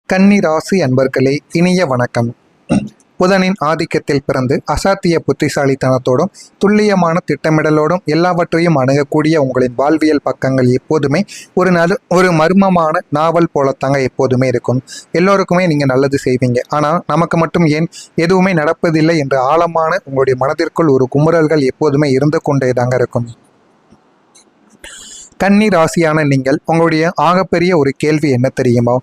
கன்னி ராசி அன்பர்களே, இனிய வணக்கம். புதனின் ஆதிக்கத்தில் பிறந்து அசாத்திய புத்திசாலித்தனத்தோடும் துல்லியமான திட்டமிடலோடும் எல்லாவற்றையும் அணுகக்கூடிய உங்களின் வாழ்வியல் பக்கங்கள் எப்போதுமே ஒரு மர்மமான நாவல் போலத்தாங்க எப்போதுமே இருக்கும். எல்லோருக்குமே நீங்கள் நல்லது செய்வீங்க, ஆனால் நமக்கு மட்டும் ஏன் எதுவுமே நடப்பதில்லை என்ற ஆழமான உங்களுடைய மனதிற்குள் ஒரு குமுறல்கள் எப்போதுமே இருந்து கொண்டே தாங்க இருக்கும். கன்னி ராசியான நீங்கள் உங்களுடைய ஆகப்பெரிய ஒரு கேள்வி என்ன தெரியுமா?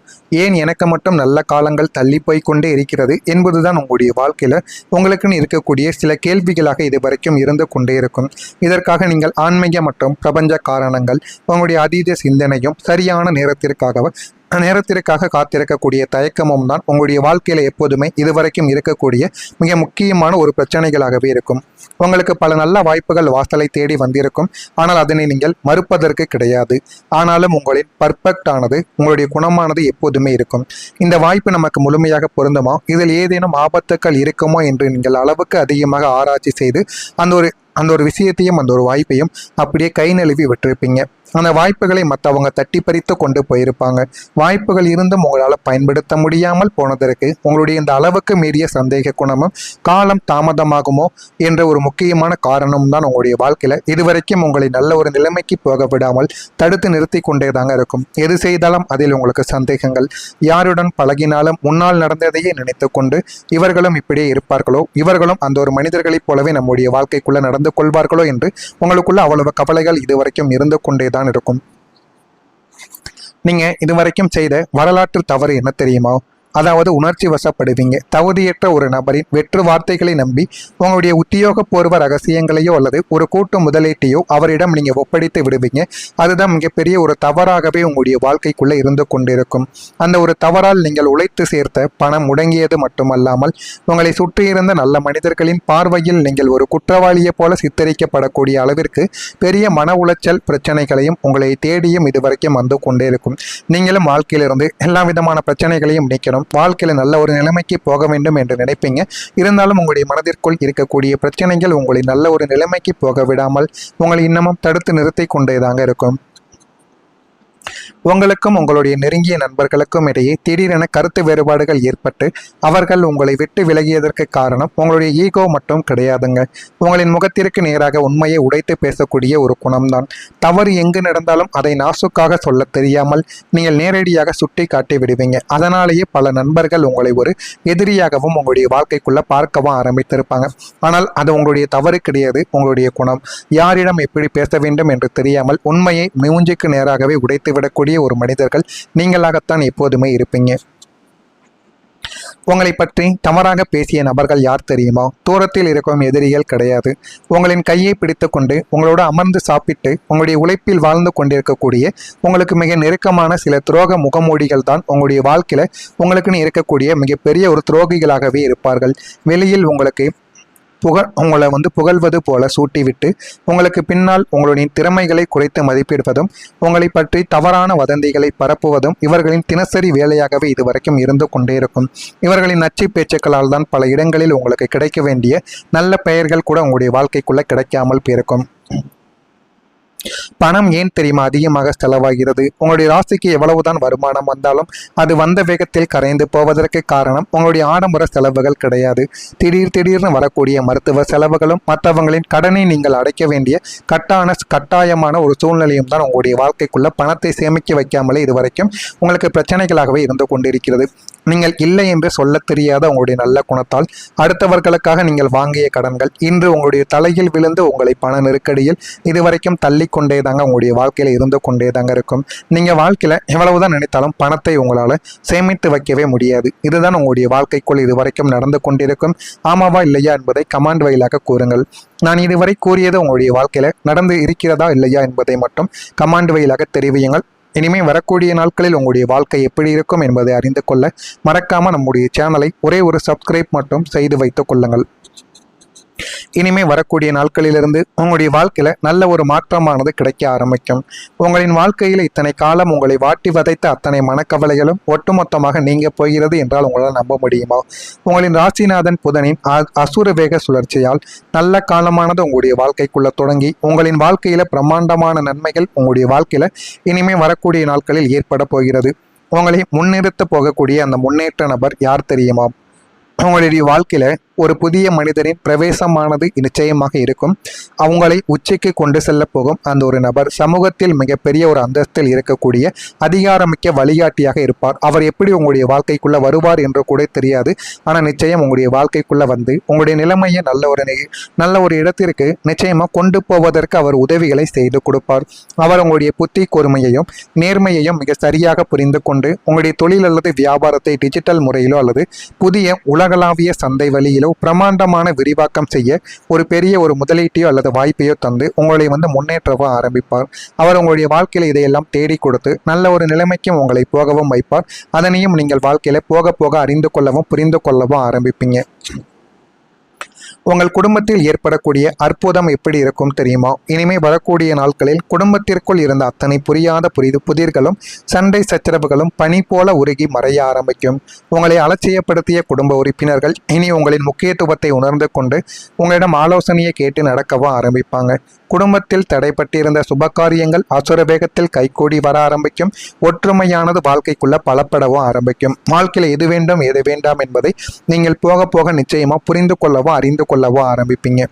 ஏன் எனக்கு மட்டும் நல்ல காலங்கள் தள்ளி போய் கொண்டே இருக்கிறது என்பதுதான் உங்களுடைய வாழ்க்கையில் உங்களுக்குன்னு இருக்கக்கூடிய சில கேள்விகளாக இது வரைக்கும் இருந்து கொண்டே இருக்கும். இதற்காக நீங்கள் ஆன்மீக மற்றும் பிரபஞ்ச காரணங்கள், உங்களுடைய அதீத சிந்தனையும் சரியான நேரத்திற்காக காத்திருக்கக்கூடிய தயக்கமும் தான் உங்களுடைய வாழ்க்கையில் எப்போதுமே இதுவரைக்கும் இருக்கக்கூடிய மிக முக்கியமான ஒரு பிரச்சனைகளாகவே இருக்கும். உங்களுக்கு பல நல்ல வாய்ப்புகள் வாசலை தேடி வந்திருக்கும், ஆனால் அதனை நீங்கள் மறுப்பதற்கு கிடையாது. ஆனாலும் உங்களின் பர்ஃபெக்ட் ஆனது, உங்களுடைய குணமானது எப்போதுமே இருக்கும். இந்த வாய்ப்பு நமக்கு முழுமையாக பொருந்துமா, இதில் ஏதேனும் ஆபத்துக்கள் இருக்குமோ என்று நீங்கள் அளவுக்கு அதிகமாக ஆராய்ச்சி செய்து அந்த ஒரு விஷயத்தையும் அந்த ஒரு வாய்ப்பையும் அப்படியே கை நழுவி விட்டிருப்பீங்க. அந்த வாய்ப்புகளை மற்றவங்க தட்டி பறித்து கொண்டு போயிருப்பாங்க. வாய்ப்புகள் இருந்தும் உங்களால் பயன்படுத்த முடியாமல் போனதற்கு உங்களுடைய இந்த அளவுக்கு மீறிய சந்தேக குணமும் காலம் தாமதமாகுமோ என்ற ஒரு முக்கியமான காரணம் தான் உங்களுடைய வாழ்க்கையில் இதுவரைக்கும் உங்களை நல்ல ஒரு நிலைமைக்கு போக விடாமல் தடுத்து நிறுத்தி கொண்டே தாங்க இருக்கும். எது செய்தாலும் அதில் உங்களுக்கு சந்தேகங்கள். யாருடன் பழகினாலும் முன்னால் நடந்ததையே நினைத்து கொண்டு இவர்களும் இப்படியே இருப்பார்களோ, இவர்களும் அந்த ஒரு மனிதர்களைப் போலவே நம்முடைய வாழ்க்கைக்குள்ள நடந்து கொள்வார்களோ என்று உங்களுக்குள்ள அவ்வளவு கவலைகள் இதுவரைக்கும் இருந்து கொண்டே தான் இருக்கும். நீங்க இதுவரைக்கும் செய்த வரலாற்று தவறு என்ன தெரியுமா? அதாவது உணர்ச்சி வசப்படுவீங்க. தகுதியற்ற ஒரு நபரின் வெற்று வார்த்தைகளை நம்பி உங்களுடைய உத்தியோகபூர்வ ரகசியங்களையோ அல்லது ஒரு கூட்டு முதலீட்டையோ அவரிடம் நீங்கள் ஒப்படைத்து விடுவீங்க. அதுதான் மிகப்பெரிய ஒரு தவறாகவே உங்களுடைய வாழ்க்கைக்குள்ளே இருந்து கொண்டிருக்கும். அந்த ஒரு தவறால் நீங்கள் உழைத்து சேர்த்த பணம் முடங்கியது மட்டுமல்லாமல் உங்களை சுற்றியிருந்த நல்ல மனிதர்களின் பார்வையில் நீங்கள் ஒரு குற்றவாளியை போல சித்தரிக்கப்படக்கூடிய அளவிற்கு பெரிய மன உளைச்சல் பிரச்சனைகளையும் உங்களை தேடியும் இதுவரைக்கும் வந்து கொண்டே இருக்கும். நீங்களும் வாழ்க்கையிலிருந்து எல்லா விதமான பிரச்சனைகளையும் நீக்கணும், வாழ்க்கையில நல்ல ஒரு நிலைமைக்கு போக வேண்டும் என்று நினைப்பீங்க. இருந்தாலும் உங்களுடைய மனதிற்குள் இருக்கக்கூடிய பிரச்சனைகள் உங்களை நல்ல ஒரு நிலைமைக்கு போக விடாமல் உங்களை இன்னமும் தடுத்து நிறுத்தி கொண்டேதாங்க இருக்கும். உங்களுக்கும் உங்களுடைய நெருங்கிய நண்பர்களுக்கும் இடையே திடீரென கருத்து வேறுபாடுகள் ஏற்பட்டு அவர்கள் உங்களை விட்டு விலகியதற்கு காரணம் உங்களுடைய ஈகோ மட்டும் கிடையாதுங்க. உங்களின் முகத்திற்கு நேராக உண்மையை உடைத்து பேசக்கூடிய ஒரு குணம்தான். தவறு எங்கு நடந்தாலும் அதை நாசுக்காக சொல்ல தெரியாமல் நீங்கள் நேரடியாக சுட்டி காட்டி விடுவீங்க. அதனாலேயே பல நண்பர்கள் உங்களை ஒரு எதிரியாகவும் உங்களுடைய வாழ்க்கைக்குள்ள பார்க்கவும் ஆரம்பித்திருப்பாங்க. ஆனால் அது உங்களுடைய தவறு கிடையாது, உங்களுடைய குணம். யாரிடம் எப்படி பேச வேண்டும் என்று தெரியாமல் உண்மையை மூஞ்சிக்கு நேராகவே உடைத்து விடக்கூடிய ஒரு மனிதர்கள் நீங்களாகத்தான் எப்போதுமே இருப்பீங்க. உங்களை பற்றி தவறாக பேசிய நபர்கள் யார் தெரியுமா? தூரத்தில் இருக்கும் எதிரிகள் கிடையாது. உங்களின் கையை பிடித்து கொண்டு உங்களோட அமர்ந்து சாப்பிட்டு உங்களுடைய உழைப்பில் வாழ்ந்து கொண்டிருக்கக்கூடிய உங்களுக்கு மிக நெருக்கமான சில துரோக முகமூடிகள் தான் உங்களுடைய வாழ்க்கையில உங்களுக்குன்னு இருக்கக்கூடிய மிகப்பெரிய ஒரு துரோகிகளாகவே இருப்பார்கள். வெளியில் உங்களை புகழ்வது போல சூட்டிவிட்டு உங்களுக்கு பின்னால் உங்களுடைய திறமைகளை குறைத்து மதிப்பிடுவதும் உங்களை பற்றி தவறான வதந்திகளை பரப்புவதும் இவர்களின் தினசரி வேலையாகவே இதுவரைக்கும் இருந்து கொண்டே இருக்கும். இவர்களின் நச்சு பேச்சுக்களால் தான் பல இடங்களில் உங்களுக்கு கிடைக்க வேண்டிய நல்ல பெயர்கள் கூட உங்களுடைய வாழ்க்கைக்குள்ள கிடைக்காமல் போயிருக்கும். பணம் ஏன் தெரியுமா அதிகமாக செலவாகிறது? உங்களுடைய ராசிக்கு எவ்வளவுதான் வருமானம் வந்தாலும் அது வந்த வேகத்தில் கரைந்து போவதற்கு காரணம் உங்களுடைய ஆடம்பர செலவுகள் கிடையாது. திடீர்னு வரக்கூடிய மருத்துவ செலவுகளும் மற்றவங்களின் கடனை நீங்கள் அடைக்க வேண்டிய கட்டாயமான ஒரு சூழ்நிலையும் தான் உங்களுடைய வாழ்க்கைக்குள்ள பணத்தை சேமிக்க வைக்காமலே இதுவரைக்கும் உங்களுக்கு பிரச்சனைகளாகவே இருந்து கொண்டிருக்கிறது. நீங்கள் இல்லை என்று சொல்ல தெரியாத உங்களுடைய நல்ல குணத்தால் அடுத்தவர்களுக்காக நீங்கள் வாங்கிய கடன்கள் இன்று உங்களுடைய தலையில் விழுந்து உங்களை பண நெருக்கடியில் இதுவரைக்கும் தள்ளி கொண்டே தாங்க உங்களுடைய வாழ்க்கையில இருந்து கொண்டே தாங்க இருக்கும். நீங்க வாழ்க்கையில எவ்வளவுதான் நினைத்தாலும் பணத்தை உங்களால சேமித்து வைக்கவே முடியாது. இதுதான் உங்களுடைய வாழ்க்கைக்குள் இதுவரைக்கும் நடந்து கொண்டிருக்கும். ஆமாவா இல்லையா என்பதை கமெண்ட் வாயிலாக கூறுங்கள். நான் இதுவரை கூறியது உங்களுடைய வாழ்க்கையில நடந்து இருக்கிறதா இல்லையா என்பதை மட்டும் கமெண்ட் வாயிலாக தெரிவியுங்கள். இனிமேல் வரக்கூடிய நாட்களில் உங்களுடைய வாழ்க்கை எப்படி இருக்கும் என்பதை அறிந்து கொள்ள மறக்காம நம்முடைய சேனலை ஒரே ஒரு சப்ஸ்கிரைப் மட்டும் செய்து வைத்துக் கொள்ளுங்கள். இனிமே வரக்கூடிய நாட்களிலிருந்து உங்களுடைய வாழ்க்கையில நல்ல ஒரு மாற்றமானது கிடைக்க ஆரம்பிக்கும். உங்களின் வாழ்க்கையில இத்தனை காலம் உங்களை வாட்டி வதைத்த அத்தனை மனக்கவலைகளும் ஒட்டுமொத்தமாக நீங்க போகிறது என்றால் உங்களால் நம்ப முடியுமா? உங்களின் ராசிநாதன் புதனின் அசுர வேக சுழற்சியால் நல்ல காலமானது உங்களுடைய வாழ்க்கைக்குள்ள தொடங்கி உங்களின் வாழ்க்கையில பிரம்மாண்டமான நன்மைகள் உங்களுடைய வாழ்க்கையில இனிமே வரக்கூடிய நாட்களில் ஏற்பட போகிறது. உங்களை முன்னிறுத்த போகக்கூடிய அந்த முன்னேற்ற நபர் யார் தெரியுமா? உங்களுடைய வாழ்க்கையில ஒரு புதிய மனிதரின் பிரவேசமானது நிச்சயமாக இருக்கும். அவங்களை உச்சிக்கு கொண்டு செல்ல போகும் அந்த ஒரு நபர் சமூகத்தில் மிகப்பெரிய ஒரு அந்தஸ்தில் இருக்கக்கூடிய அதிகாரமிக்க வழிகாட்டியாக இருப்பார். அவர் எப்படி உங்களுடைய வாழ்க்கைக்குள்ள வருவார் என்று கூட தெரியாது. ஆனால் நிச்சயம் உங்களுடைய வாழ்க்கைக்குள்ள வந்து உங்களுடைய நிலைமையை நல்ல ஒரு இடத்திற்கு நிச்சயமா கொண்டு போவதற்கு அவர் உதவிகளை செய்து கொடுப்பார். அவர் உங்களுடைய புத்தி கூர்மையையும் நேர்மையையும் மிக சரியாக புரிந்து கொண்டு உங்களுடைய தொழில் அல்லது வியாபாரத்தை டிஜிட்டல் முறையிலோ அல்லது புதிய உலகளாவிய சந்தை வழியிலோ பிரமாண்டமான விரிவாக்கம் செய்ய ஒரு பெரிய ஒரு முதலீட்டையோ அல்லது வாய்ப்பையோ தந்து உங்களை முன்னேற்றவோ ஆரம்பிப்பார். அவர் உங்களுடைய வாழ்க்கையில இதையெல்லாம் தேடி கொடுத்து நல்ல ஒரு நிலைமைக்கும் உங்களை போகவும் வைப்பார். அதனையும் நீங்கள் வாழ்க்கையில போக போக அறிந்து கொள்ளவும் புரிந்து கொள்ளவும் ஆரம்பிப்பீங்க. உங்கள் குடும்பத்தில் ஏற்படக்கூடிய அற்புதம் எப்படி இருக்கும் தெரியுமா? இனிமே வரக்கூடிய நாட்களில் குடும்பத்திற்குள் இருந்த அத்தனை புரியாத புதிர்களும் சண்டை சச்சரவுகளும் பனி போல உருகி மறைய ஆரம்பிக்கும். உங்களை அலட்சியப்படுத்திய குடும்ப உறுப்பினர்கள் இனி உங்களின் முக்கியத்துவத்தை உணர்ந்து கொண்டு உங்களிடம் ஆலோசனையை கேட்டு நடக்கவும் ஆரம்பிப்பாங்க. குடும்பத்தில் தடைப்பட்டிருந்த சுபகாரியங்கள் அசுர வேகத்தில் கைகூடி வர ஆரம்பிக்கும். ஒற்றுமையானது வாழ்க்கைக்குள்ள பலப்படவும் ஆரம்பிக்கும். வாழ்க்கையில் எது வேண்டும் எது வேண்டாம் என்பதை நீங்கள் போக போக நிச்சயமா புரிந்து கொள்ளவும் அறிந்து கொள்ளவும் ஆரம்பிப்பீங்க.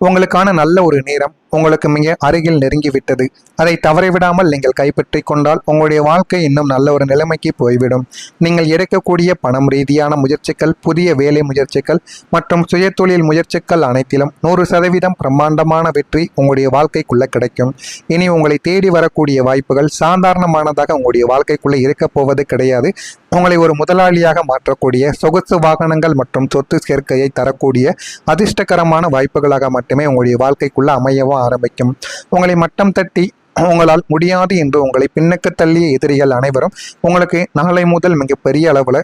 உங்களுக்கான நல்ல ஒரு நேரம் உங்களுக்கு மிக அருகில் நெருங்கிவிட்டது. அதை தவறிவிடாமல் நீங்கள் கைப்பற்றி கொண்டால் உங்களுடைய வாழ்க்கை இன்னும் நல்ல ஒரு நிலைமைக்கு போய்விடும். நீங்கள் எடுக்கக்கூடிய பணம் ரீதியான முயற்சிகள், புதிய வேலை முயற்சிகள் மற்றும் சுயதொழில் முயற்சிகள் அனைத்திலும் 100% பிரம்மாண்டமான வெற்றி உங்களுடைய வாழ்க்கைக்குள்ள கிடைக்கும். இனி உங்களை தேடி வரக்கூடிய வாய்ப்புகள் சாதாரணமானதாக உங்களுடைய வாழ்க்கைக்குள்ள இருக்க போவது கிடையாது. உங்களை ஒரு முதலாளியாக மாற்றக்கூடிய சொகுசு வாகனங்கள் மற்றும் சொத்து சேர்க்கையை தரக்கூடிய அதிர்ஷ்டகரமான வாய்ப்புகளாக மட்டுமே உங்களுடைய வாழ்க்கைக்குள்ள அமையவும் ஆரம்பிக்கும். உங்களை மட்டம் தட்டி உங்களால் முடியாது என்று உங்களை பின்னுக்கு தள்ளிய எதிரிகள் அனைவரும் உங்களுக்கு நாளை முதல் மிகப்பெரிய அளவில்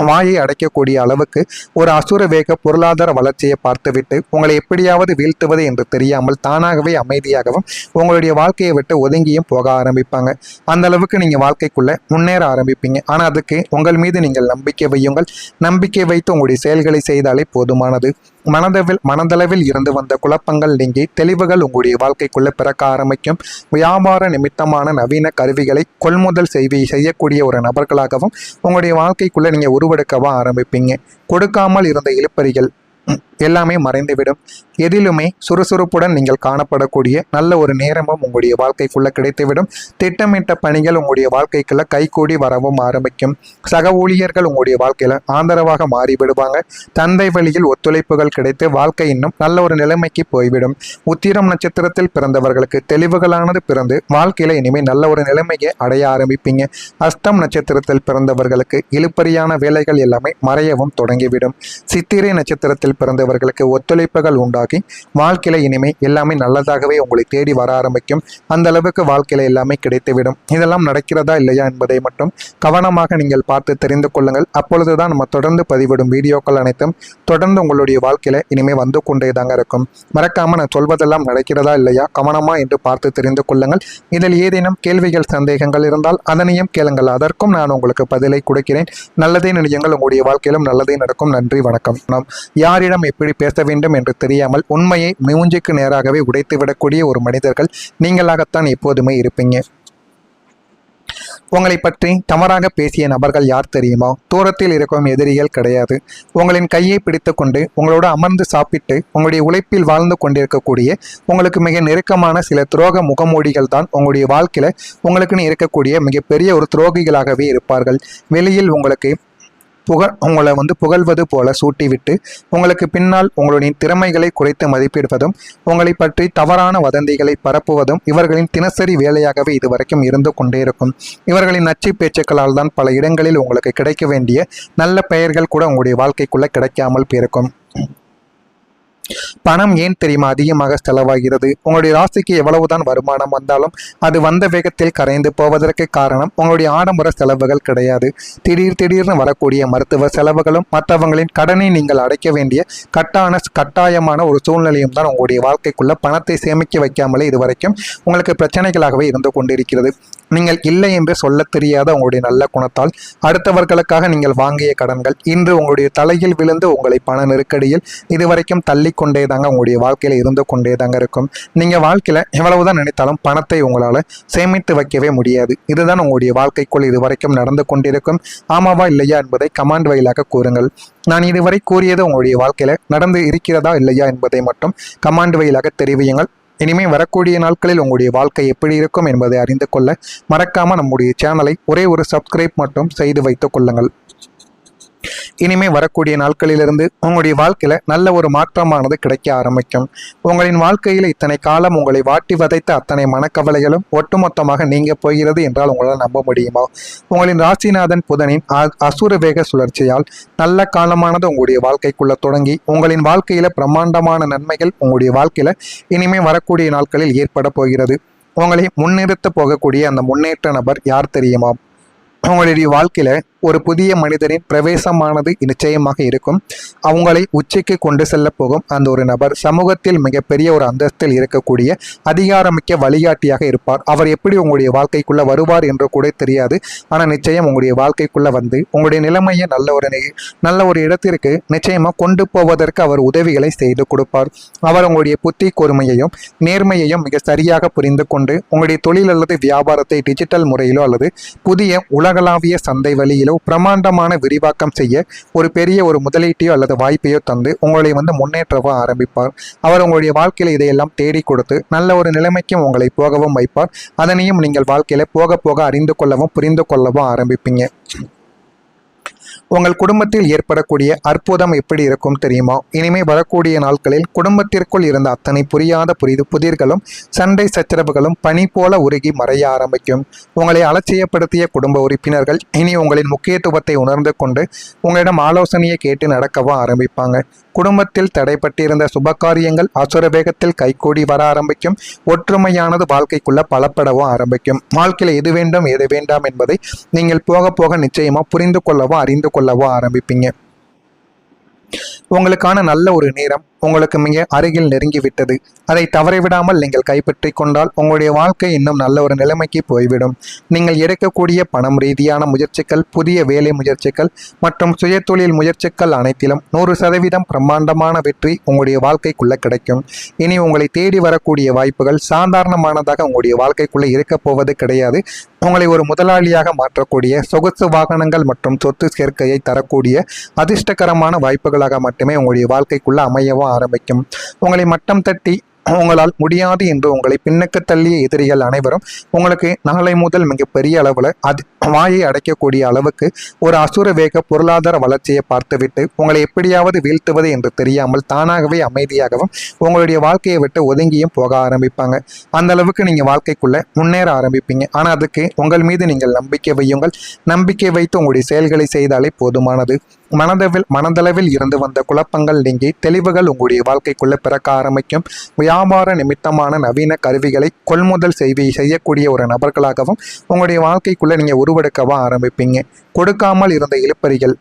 வாயை அடைக்கக்கூடிய அளவுக்கு ஒரு அசுர வேக பொருளாதார வளர்ச்சியை பார்த்துவிட்டு உங்களை எப்படியாவது வீழ்த்துவது என்று தெரியாமல் தானாகவே அமைதியாகவும் உங்களுடைய வாழ்க்கையை விட்டு ஒதுங்கியும் போக ஆரம்பிப்பாங்க. அந்த அளவுக்கு நீங்கள் வாழ்க்கைக்குள்ள முன்னேற ஆரம்பிப்பீங்க. ஆனால் அதுக்கு உங்கள் மீது நீங்கள் நம்பிக்கை வையுங்கள். நம்பிக்கை வைத்து உங்களுடைய செயல்களை செய்தாலே போதுமானது. மனதளவில் இருந்து வந்த குழப்பங்கள் நீங்கி தெளிவுகள் உங்களுடைய வாழ்க்கைக்குள்ள பிறக்க ஆரம்பிக்கும். வியாபார நிமித்தமான நவீன கருவிகளை கொள்முதல் செய்யக்கூடிய ஒரு நபர்களாகவும் உங்களுடைய வாழ்க்கைக்குள்ள நீங்க உருவெடுக்கவும் ஆரம்பிப்பீங்க. கொடுக்காமல் இருந்த இழுப்பறிகள் எல்லாமே மறைந்துவிடும். எதிலுமே சுறுசுறுப்புடன் நீங்கள் காணப்படக்கூடிய நல்ல ஒரு நேரமும் உங்களுடைய வாழ்க்கைக்குள்ள கிடைத்துவிடும். திட்டமிட்ட பணிகள் உங்களுடைய வாழ்க்கைக்குள்ள கைகூடி வரவும் ஆரம்பிக்கும். சக ஊழியர்கள் உங்களுடைய வாழ்க்கையில ஆதரவாக மாறிவிடுவாங்க. தந்தை வழியில் ஒத்துழைப்புகள் கிடைத்து வாழ்க்கை இன்னும் நல்ல ஒரு நிலைமைக்கு போய்விடும். உத்திரம் நட்சத்திரத்தில் பிறந்தவர்களுக்கு தெளிவுகளானது பிறந்து வாழ்க்கையில இனிமேல் நல்ல ஒரு நிலைமையை அடைய ஆரம்பிப்பீங்க. அஸ்தம் நட்சத்திரத்தில் பிறந்தவர்களுக்கு இழுப்பறியான வேலைகள் எல்லாமே மறையவும் தொடங்கிவிடும். சித்திரை நட்சத்திரத்தில் பிறந்தவர்களுக்கு ஒத்துழைப்புகள் உண்டாகி வாழ்க்கையில இனிமே எல்லாமே நல்லதாகவே உங்களை தேடி வர ஆரம்பிக்கும். அந்த அளவுக்கு வாழ்க்கையில எல்லாமே கிடைத்துவிடும். இதெல்லாம் நடக்கிறதா இல்லையா என்பதை மட்டும் கவனமாக நீங்கள் பார்த்து தெரிந்து கொள்ளுங்கள். அப்பொழுதுதான் நம்ம தொடர்ந்து பதிவிடும் வீடியோக்கள் அனைத்தும் தொடர்ந்து உங்களுடைய வாழ்க்கையில இனிமே வந்து கொண்டேதாங்க இருக்கும். மறக்காம நான் சொல்வதெல்லாம் நடக்கிறதா இல்லையா கவனமா என்று பார்த்து தெரிந்து கொள்ளுங்கள். இதில் ஏதேனும் கேள்விகள் சந்தேகங்கள் இருந்தால் அதனையும் கேளுங்கள். அதற்கும் நான் உங்களுக்கு பதிலை கொடுக்கிறேன். நல்லதே நினையுங்கள். உங்களுடைய வாழ்க்கையிலும் நல்லதே நடக்கும். நன்றி, வணக்கம். நாம் யாரிடம் எப்படி பேச வேண்டும் என்று தெரியாமல் உண்மையை மூஞ்சிக்கு நேராகவே உடைத்து விடக்கூடிய ஒரு மனிதர்கள் நீங்களாகத்தான் எப்போதுமே இருப்பீங்க. உங்களை பற்றி தவறாக பேசிய நபர்கள் யார் தெரியுமா? தூரத்தில் இருக்கும் எதிரிகள் கிடையாது. உங்களின் கையை பிடித்து கொண்டு உங்களோட அமர்ந்து சாப்பிட்டு உங்களுடைய உழைப்பில் வாழ்ந்து கொண்டிருக்கக்கூடிய உங்களுக்கு மிக நெருக்கமான சில துரோக முகமூடிகள் தான் உங்களுடைய வாழ்க்கையில உங்களுக்குன்னு இருக்கக்கூடிய மிகப்பெரிய ஒரு துரோகிகளாகவே இருப்பார்கள். வெளியில் உங்களுக்கு உங்களை புகழ்வது போல சூட்டிவிட்டு உங்களுக்கு பின்னால் உங்களுடைய திறமைகளை குறைத்து மதிப்பிடுவதும் உங்களை பற்றி தவறான வதந்திகளை பரப்புவதும் இவர்களின் தினசரி வேலையாகவே இதுவரைக்கும் இருந்து கொண்டே இருக்கும். இவர்களின் நச்சு பேச்சுக்களால் தான் பல இடங்களில் உங்களுக்கு கிடைக்க வேண்டிய நல்ல பெயர்கள் கூட உங்களுடைய வாழ்க்கைக்குள்ள கிடைக்காமல் போயிருக்கும். பணம் ஏன் தெரியுமா அதிகமாக செலவாகிறது? உங்களுடைய ராசிக்கு எவ்வளவுதான் வருமானம் வந்தாலும் அது வந்த வேகத்தில் கரைந்து போவதற்கு காரணம் உங்களுடைய ஆடம்பர செலவுகள் கிடையாது. திடீர்னு வரக்கூடிய மருத்துவ செலவுகளும் மற்றவங்களின் கடனை நீங்கள் அடைக்க வேண்டிய கட்டாயமான ஒரு சூழ்நிலையும் தான் உங்களுடைய வாழ்க்கைக்குள்ள பணத்தை சேமிக்க வைக்காமலே இதுவரைக்கும் உங்களுக்கு பிரச்சனைகளாகவே இருந்து கொண்டிருக்கிறது. நீங்கள் இல்லை என்று சொல்ல தெரியாத உங்களுடைய நல்ல குணத்தால் அடுத்தவர்களுக்காக நீங்கள் வாங்கிய கடன்கள் இன்று உங்களுடைய தலையில் விழுந்து உங்களை பண நெருக்கடியில் இதுவரைக்கும் தள்ளி கொண்டே தாங்க உங்களுடைய வாழ்க்கையில் இருந்து கொண்டே தாங்க இருக்கும். நீங்கள் வாழ்க்கையில் எவ்வளவுதான் நினைத்தாலும் பணத்தை உங்களால் சேமித்து வைக்கவே முடியாது. இதுதான் உங்களுடைய வாழ்க்கைக்குள் இதுவரைக்கும் நடந்து கொண்டிருக்கும். ஆமாவா இல்லையா என்பதை கமெண்ட் வாயிலாக கூறுங்கள். நான் இதுவரை கூறியது உங்களுடைய வாழ்க்கையில் நடந்து இருக்கிறதா இல்லையா என்பதை மட்டும் கமெண்ட் வாயிலாக தெரிவியுங்கள். இனிமேல் வரக்கூடிய நாட்களில் உங்களுடைய வாழ்க்கை எப்படி இருக்கும் என்பதை அறிந்து கொள்ள மறக்காமல் நம்முடைய சேனலை ஒரே ஒரு சப்ஸ்கிரைப் மட்டும் செய்து வைத்துக் கொள்ளுங்கள். இனிமேல் வரக்கூடிய நாட்களிலிருந்து உங்களுடைய வாழ்க்கையில் நல்ல ஒரு மாற்றமானது கிடைக்க ஆரம்பிக்கும். உங்களின் வாழ்க்கையில் இத்தனை காலம் உங்களை வாட்டி வதைத்த அத்தனை மனக்கவலைகளும் ஒட்டுமொத்தமாக நீங்க போகிறது என்றால் உங்களால் நம்ப முடியுமா? உங்களின் ராசிநாதன் புதனின் அசுர வேக சுழற்சியால் நல்ல காலமானது உங்களுடைய வாழ்க்கைக்குள்ள தொடங்கி உங்களின் வாழ்க்கையில பிரம்மாண்டமான நன்மைகள் உங்களுடைய வாழ்க்கையில இனிமேல் வரக்கூடிய நாட்களில் ஏற்பட போகிறது. உங்களை முன்னிறுத்த போகக்கூடிய அந்த முன்னேற்ற நபர் யார் தெரியுமா? உங்களுடைய வாழ்க்கையில ஒரு புதிய மனிதரின் பிரவேசமானது நிச்சயமாக இருக்கும். அவங்களை உச்சிக்கு கொண்டு செல்ல போகும் அந்த ஒரு நபர் சமூகத்தில் மிகப்பெரிய ஒரு அந்தஸ்தில் இருக்கக்கூடிய அதிகாரமிக்க வழிகாட்டியாக இருப்பார். அவர் எப்படி உங்களுடைய வாழ்க்கைக்குள்ள வருவார் என்று கூட தெரியாது. ஆனால் நிச்சயம் உங்களுடைய வாழ்க்கைக்குள்ள வந்து உங்களுடைய நிலைமையை நல்ல ஒரு இடத்திற்கு நிச்சயமாக கொண்டு போவதற்கு அவர் உதவிகளை செய்து கொடுப்பார். அவர் உங்களுடைய புத்தி கூர்மையையும் நேர்மையையும் மிக சரியாக புரிந்து கொண்டு உங்களுடைய தொழில் அல்லது வியாபாரத்தை டிஜிட்டல் முறையிலோ அல்லது புதிய உலகளாவிய சந்தை வழியிலோ பிரமாண்டமான விரிவாக்கம் செய்ய ஒரு பெரிய ஒரு முதலீட்டையோ அல்லது வாய்ப்பையோ தந்து உங்களை முன்னேற்றவோ ஆரம்பிப்பார். அவர் உங்களுடைய வாழ்க்கையில இதையெல்லாம் தேடி கொடுத்து நல்ல ஒரு நிலைமைக்கும் உங்களை போகவும் வைப்பார். அதனையும் நீங்கள் வாழ்க்கையில போக போக அறிந்து கொள்ளவும் புரிந்து கொள்ளவும் ஆரம்பிப்பீங்க. உங்கள் குடும்பத்தில் ஏற்படக்கூடிய அற்புதம் எப்படி இருக்கும் தெரியுமா? இனிமே வரக்கூடிய நாட்களில் குடும்பத்திற்குள் இருந்த அத்தனை புரியாத புதிர்களும் சண்டை சச்சரவுகளும் பனி போல உருகி மறைய ஆரம்பிக்கும். உங்களை அலட்சியப்படுத்திய குடும்ப உறுப்பினர்கள் இனி உங்களின் முக்கியத்துவத்தை உணர்ந்து கொண்டு உங்களிடம் ஆலோசனையை கேட்டு நடக்கவும் ஆரம்பிப்பாங்க. குடும்பத்தில் தடைப்பட்டிருந்த சுபகாரியங்கள் அசுர வேகத்தில் கைகூடி வர ஆரம்பிக்கும். ஒற்றுமையானது வாழ்க்கைக்குள்ள பலப்படவும் ஆரம்பிக்கும். வாழ்க்கையில் எது வேண்டும் எது வேண்டாம் என்பதை நீங்கள் போக போக நிச்சயமா புரிந்து கொள்ளவோ அறிந்து கொள்ளவோ ஆரம்பிப்பீங்க. உங்களுக்கான நல்ல ஒரு நேரம் உங்களுக்கு மிக அருகில் நெருங்கிவிட்டது. அதை தவறிவிடாமல் நீங்கள் கைப்பற்றி கொண்டால் உங்களுடைய வாழ்க்கை இன்னும் நல்ல ஒரு நிலைமைக்கு போய்விடும். நீங்கள் எடுக்கக்கூடிய பணம் ரீதியான முயற்சிகள், புதிய வேலை முயற்சிகள் மற்றும் சுய தொழில் முயற்சிகள் அனைத்திலும் 100% பிரம்மாண்டமான வெற்றி உங்களுடைய வாழ்க்கைக்குள்ள கிடைக்கும். இனி உங்களை தேடி வரக்கூடிய வாய்ப்புகள் சாதாரணமானதாக உங்களுடைய வாழ்க்கைக்குள்ள இருக்க போவது கிடையாது. உங்களை ஒரு முதலாளியாக மாற்றக்கூடிய சொகுசு வாகனங்கள் மற்றும் சொத்து சேர்க்கையை தரக்கூடிய அதிர்ஷ்டகரமான வாய்ப்புகளாக மட்டுமே உங்களுடைய வாழ்க்கைக்குள்ள அமையவும் ஆரம்பிக்கும். உங்களை மட்டம் தட்டி உங்களால் முடியாது என்று உங்களை பின்னுக்கு தள்ளிய எதிரிகள் அனைவரும் உங்களுக்கு நாளை முதல் மிகப்பெரிய அளவில் வாயை அடைக்கக்கூடிய அளவுக்கு ஒரு அசுர வேக பொருளாதார வளர்ச்சியை பார்த்துவிட்டு உங்களை எப்படியாவது வீழ்த்துவது என்று தெரியாமல் தானாகவே அமைதியாகவும் உங்களுடைய வாழ்க்கையை விட்டு ஒதுங்கியும் போக ஆரம்பிப்பாங்க. அந்த அளவுக்கு நீங்கள் வாழ்க்கைக்குள்ள முன்னேற ஆரம்பிப்பீங்க. ஆனால் அதுக்கு உங்கள் மீது நீங்கள் நம்பிக்கை வையுங்கள். நம்பிக்கை வைத்து உங்களுடைய செயல்களை செய்தாலே போதுமானது. மனதளவில் இருந்து வந்த குழப்பங்கள் நீங்கி தெளிவுகள் உங்களுடைய வாழ்க்கைக்குள்ள பிறக்க ஆரம்பிக்கும். வியாபார நிமித்தமான நவீன கருவிகளை கொள்முதல் செய்யக்கூடிய ஒரு நபர்களாகவும் உங்களுடைய வாழ்க்கைக்குள்ள நீங்க உருவெடுக்கவும் ஆரம்பிப்பீங்க. கொடுக்காமல் இருந்த இழுப்பறிகள்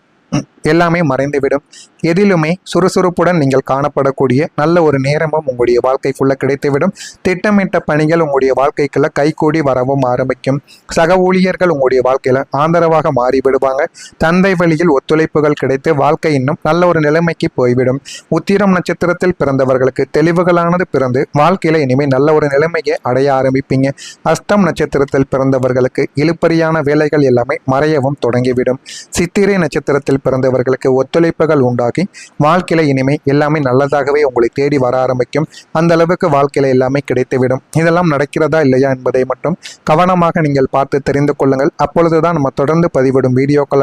எல்லாமே மறைந்துவிடும். எதிலுமே சுறுசுறுப்புடன் நீங்கள் காணப்படக்கூடிய நல்ல ஒரு நேரமும் உங்களுடைய வாழ்க்கைக்குள்ள கிடைத்துவிடும். திட்டமிட்ட பணிகள் உங்களுடைய வாழ்க்கைக்குள்ள கைகூடி வரவும் ஆரம்பிக்கும். சக ஊழியர்கள் உங்களுடைய வாழ்க்கையில ஆதரவாக மாறிவிடுவாங்க. தந்தை வழியில் ஒத்துழைப்புகள் கிடைத்து வாழ்க்கை இன்னும் நல்ல ஒரு நிலைமைக்கு போய்விடும். உத்திரம் நட்சத்திரத்தில் பிறந்தவர்களுக்கு தெளிவுகளானது பிறந்து வாழ்க்கையில இனிமேல் நல்ல ஒரு நிலைமையை அடைய ஆரம்பிப்பீங்க. அஸ்தம் நட்சத்திரத்தில் பிறந்தவர்களுக்கு இழுப்பறியான வேலைகள் எல்லாமே மறையவும் தொடங்கிவிடும். சித்திரை நட்சத்திரத்தில் பிறந்தவர்களுக்கு ஒத்துழைப்புகள் உண்டாகி வாழ்க்கையில இனிமே எல்லாமே நல்லதாகவே உங்களை தேடி வர ஆரம்பிக்கும். அந்த அளவுக்கு வாழ்க்கையில எல்லாமே கிடைத்துவிடும். இதெல்லாம் நடக்கிறதா இல்லையா என்பதை மட்டும் கவனமாக நீங்கள் பார்த்து தெரிந்து கொள்ளுங்கள். அப்பொழுதுதான் நம்ம தொடர்ந்து பதிவிடும் வீடியோக்கள்